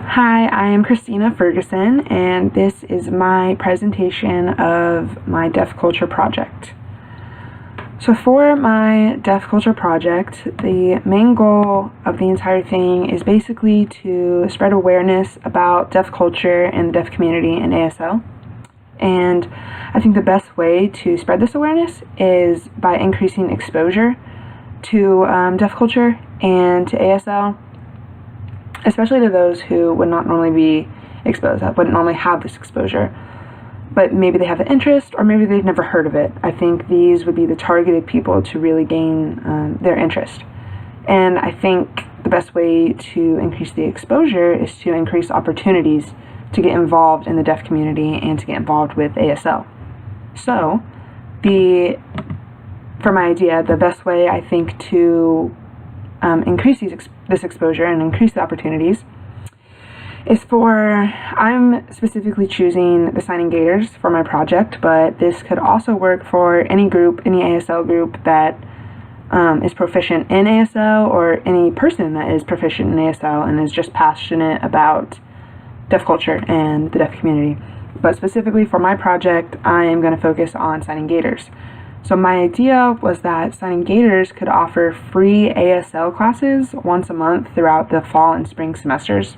Hi, I am Christina Ferguson, and this is my presentation of my deaf culture project. So for my deaf culture project, the main goal of the entire thing is basically to spread awareness about deaf culture and the deaf community in ASL. And I think the best way to spread this awareness is by increasing exposure to deaf culture and to ASL, especially to those who would not normally be exposed, that wouldn't normally have this exposure, but maybe they have the interest or maybe they've never heard of it. I think these would be the targeted people to really gain their interest. And I think the best way to increase the exposure is to increase opportunities to get involved in the deaf community and to get involved with ASL. So, for my idea, the best way I think to increase this exposure and increase the opportunities is I'm specifically choosing the Signing Gators for my project, but this could also work for any group, any ASL group that is proficient in ASL, or any person that is proficient in ASL and is just passionate about deaf culture and the deaf community. But specifically for my project, I am going to focus on Signing Gators. So my idea was that Signing Gators could offer free ASL classes once a month throughout the fall and spring semesters.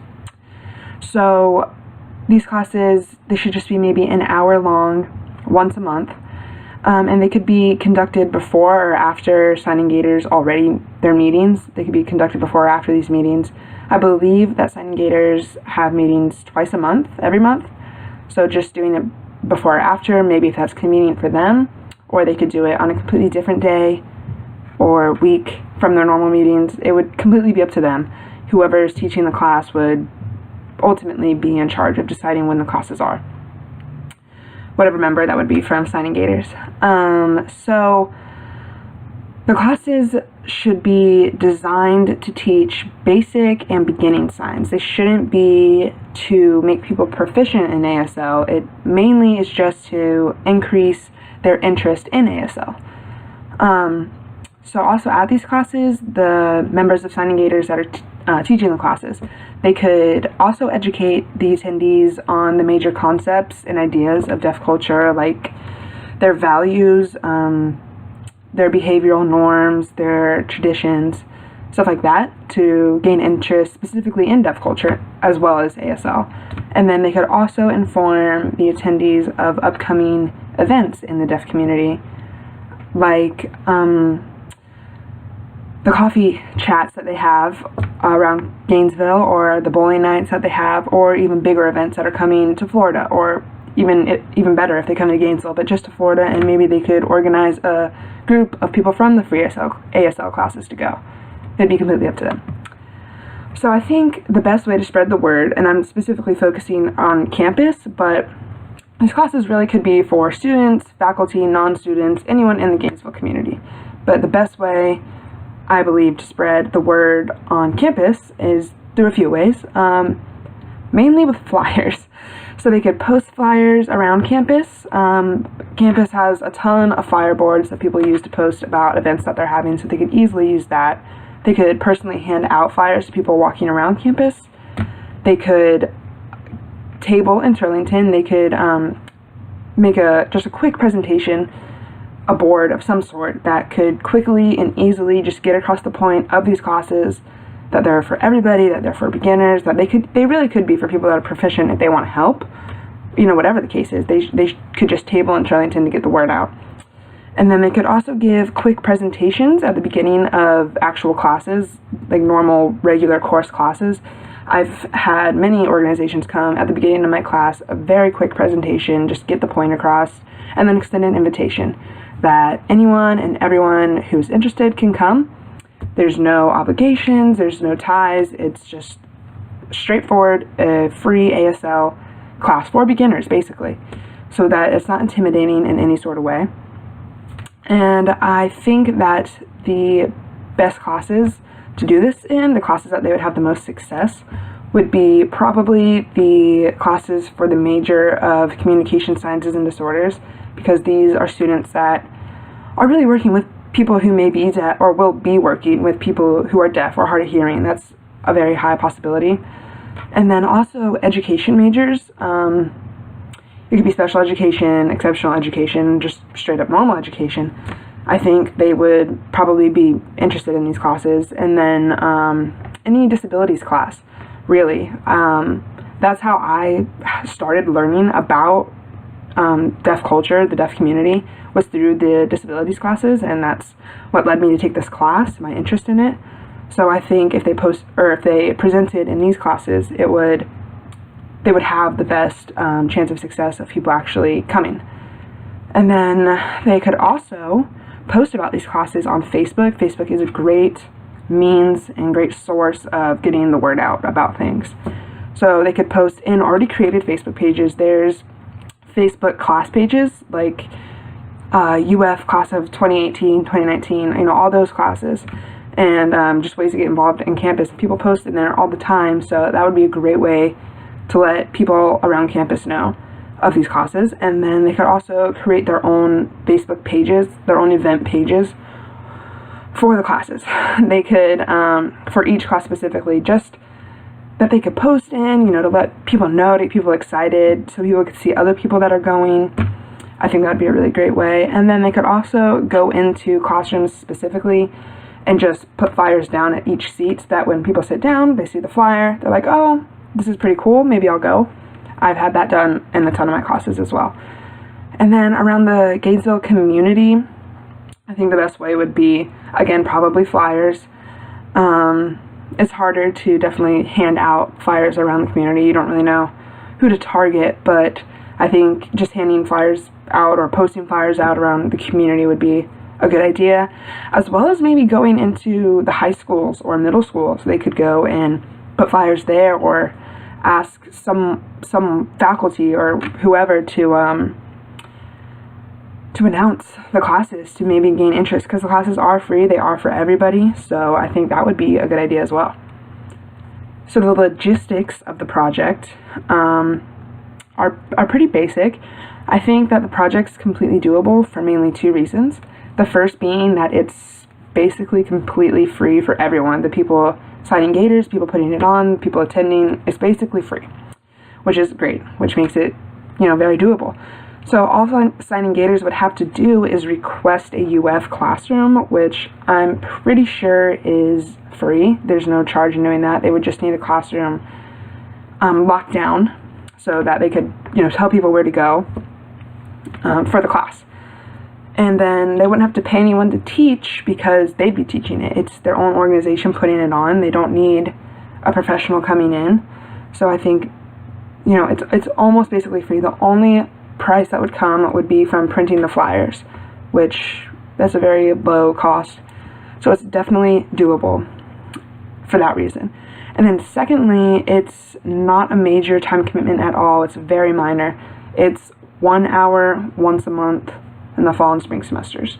So these classes, they should just be maybe an hour long once a month, and they could be conducted before or after Signing Gators their meetings. They could be conducted before or after these meetings. I believe that Signing Gators have meetings twice a month, every month. So just doing it before or after, maybe if that's convenient for them, or they could do it on a completely different day or week from their normal meetings. It would completely be up to them. Whoever is teaching the class would ultimately be in charge of deciding when the classes are. Whatever member that would be from Signing Gators. So the classes should be designed to teach basic and beginning signs. They shouldn't be to make people proficient in ASL. It mainly is just to increase their interest in ASL. So also at these classes, the members of Signing Gators that are teaching the classes, they could also educate the attendees on the major concepts and ideas of deaf culture, like their values, their behavioral norms, their traditions, stuff like that, to gain interest specifically in deaf culture as well as ASL. And then they could also inform the attendees of upcoming events in the deaf community, like the coffee chats that they have around Gainesville, or the bowling nights that they have, or even bigger events that are coming to Florida, or even better if they come to Gainesville, but just to Florida, and maybe they could organize a group of people from the free ASL classes to go. It'd be completely up to them. So I think the best way to spread the word, and I'm specifically focusing on campus, but these classes really could be for students, faculty, non-students, anyone in the Gainesville community. But the best way, I believe, to spread the word on campus is through a few ways, mainly with flyers. So they could post flyers around campus. Campus has a ton of flyer boards that people use to post about events that they're having, so they could easily use that. They could personally hand out flyers to people walking around campus. They could table in Turlington. They could make just a quick presentation, a board of some sort that could quickly and easily just get across the point of these classes, that they're for everybody, that they're for beginners, that they really could be for people that are proficient if they want to help. Whatever the case is, they could just table in Turlington to get the word out. And then they could also give quick presentations at the beginning of actual classes, like normal, regular course classes. I've had many organizations come at the beginning of my class, a very quick presentation, just get the point across, and then extend an invitation that anyone and everyone who's interested can come. There's no obligations, there's no ties, it's just straightforward, a free ASL class for beginners, basically, so that it's not intimidating in any sort of way. And I think that the best classes to do this in, the classes that they would have the most success, would be probably the classes for the major of communication sciences and disorders, because these are students that are really working with people who may be deaf, or will be working with people who are deaf or hard of hearing. That's a very high possibility. And then also education majors. It could be special education, exceptional education, just straight up normal education. I think they would probably be interested in these classes. And then any disabilities class, really. That's how I started learning about deaf culture, the deaf community, was through the disabilities classes, and that's what led me to take this class, my interest in it. So I think if they presented in these classes, they would have the best chance of success of people actually coming. And then they could also post about these classes on Facebook. Facebook is a great means and great source of getting the word out about things. So they could post in already created Facebook pages. There's Facebook class pages like UF class of 2018, 2019, all those classes, and just ways to get involved in campus. People post in there all the time, so that would be a great way to let people around campus know of these classes. And then they could also create their own Facebook pages, their own event pages for the classes. They could, for each class specifically, just that they could post in, to let people know, to get people excited, so people could see other people that are going. I think that would be a really great way. And then they could also go into classrooms specifically and just put flyers down at each seat so that when people sit down, they see the flyer, they're like, oh, this is pretty cool, maybe I'll go. I've had that done in a ton of my classes as well. And then around the Gainesville community, I think the best way would be, again, probably flyers. It's harder to definitely hand out flyers around the community. You don't really know who to target, but I think just handing flyers out or posting flyers out around the community would be a good idea, as well as maybe going into the high schools or middle schools. They could go and put flyers there, or ask some faculty or whoever to announce the classes to maybe gain interest, because the classes are free, they are for everybody, so I think that would be a good idea as well. So the logistics of the project are pretty basic. I think that the project's completely doable for mainly two reasons. The first being that it's basically completely free for everyone. The people signing gaiters, people putting it on, people attending, it's basically free, which is great, which makes it, very doable. So all signing gaiters would have to do is request a UF classroom, which I'm pretty sure is free. There's no charge in doing that. They would just need a classroom locked down so that they could, tell people where to go for the class. And then they wouldn't have to pay anyone to teach because they'd be teaching it. It's their own organization putting it on. They don't need a professional coming in. So I think, it's almost basically free. The only price that would come would be from printing the flyers, which that's a very low cost. So it's definitely doable for that reason. And then secondly, it's not a major time commitment at all. It's very minor. It's 1 hour once a month in the fall and spring semesters.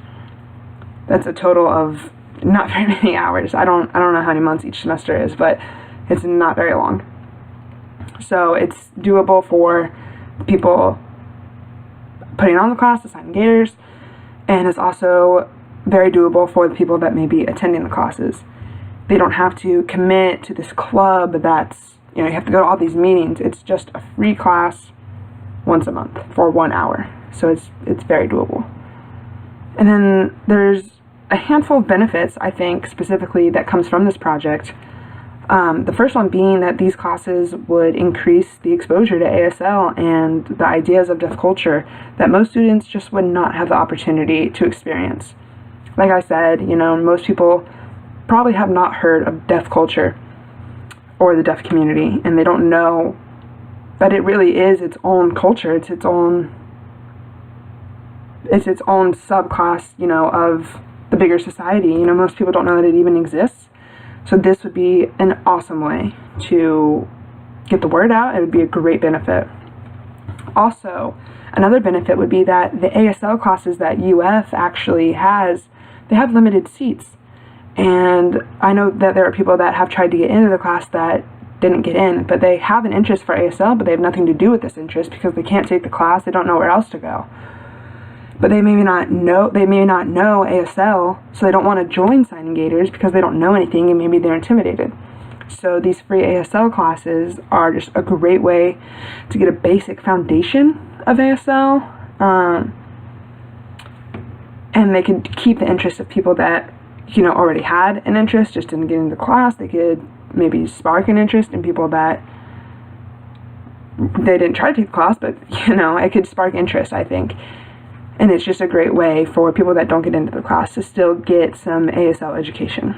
That's a total of not very many hours. I don't know how many months each semester is, but it's not very long. So it's doable for people putting on the class, the signing gaiters, and it's also very doable for the people that may be attending the classes. They don't have to commit to this club that's, you have to go to all these meetings. It's just a free class once a month for 1 hour. So it's very doable. And then there's a handful of benefits, I think, specifically that comes from this project. The first one being that these classes would increase the exposure to ASL and the ideas of deaf culture that most students just would not have the opportunity to experience. Like I said, most people probably have not heard of deaf culture or the deaf community, and they don't know that it really is its own culture. It's its own subclass, of the bigger society. Most people don't know that it even exists. So this would be an awesome way to get the word out. It would be a great benefit. Also, another benefit would be that the ASL classes that UF actually has, they have limited seats. And I know that there are people that have tried to get into the class that didn't get in, but they have an interest for ASL, but they have nothing to do with this interest because they can't take the class. They don't know where else to go. But they may not know ASL, so they don't want to join signing gaiters because they don't know anything and maybe they're intimidated. So these free ASL classes are just a great way to get a basic foundation of ASL, and they could keep the interest of people that, already had an interest just in getting the class. They could maybe spark an interest in people that they didn't try to take the class, but, it could spark interest, I think. And it's just a great way for people that don't get into the class to still get some ASL education.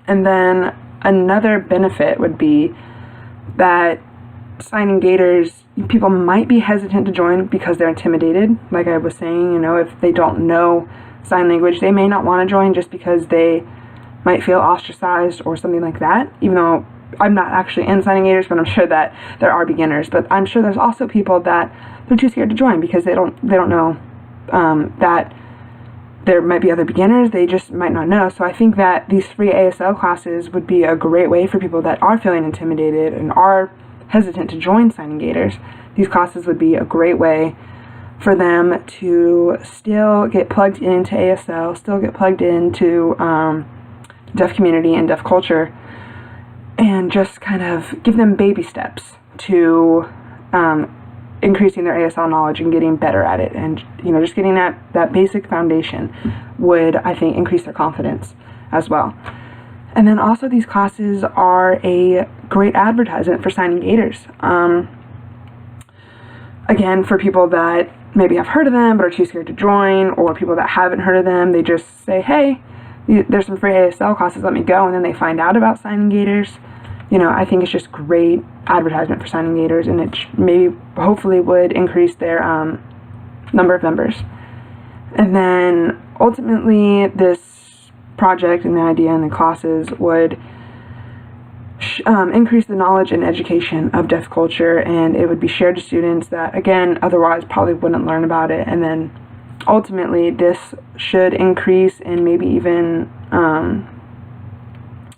And then another benefit would be that signing gators, people might be hesitant to join because they're intimidated. Like I was saying, if they don't know sign language, they may not want to join just because they might feel ostracized or something like that, even though I'm not actually in signing gators, but I'm sure that there are beginners. But I'm sure there's also people that they're too scared to join because they don't know that there might be other beginners. They just might not know. So I think that these free ASL classes would be a great way for people that are feeling intimidated and are hesitant to join signing gators. These classes would be a great way for them to still get plugged into ASL, still get plugged into deaf community and deaf culture, and just kind of give them baby steps to increasing their ASL knowledge and getting better at it. And, just getting that basic foundation would, I think, increase their confidence as well. And then also these classes are a great advertisement for signing gators. Again, for people that maybe have heard of them but are too scared to join, or people that haven't heard of them, they just say, hey, there's some free ASL classes, let me go, and then they find out about signing gators. I think it's just great advertisement for signing gators, and it maybe hopefully would increase their number of members. And then ultimately this project and the idea and the classes would increase the knowledge and education of deaf culture, and it would be shared to students that, again, otherwise probably wouldn't learn about it. And then ultimately this should increase and maybe even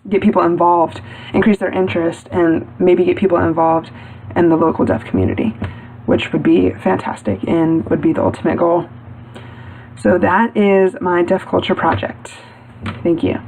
get people involved, increase their interest, and maybe get people involved in the local deaf community, which would be fantastic and would be the ultimate goal. So that is my deaf culture project. Thank you.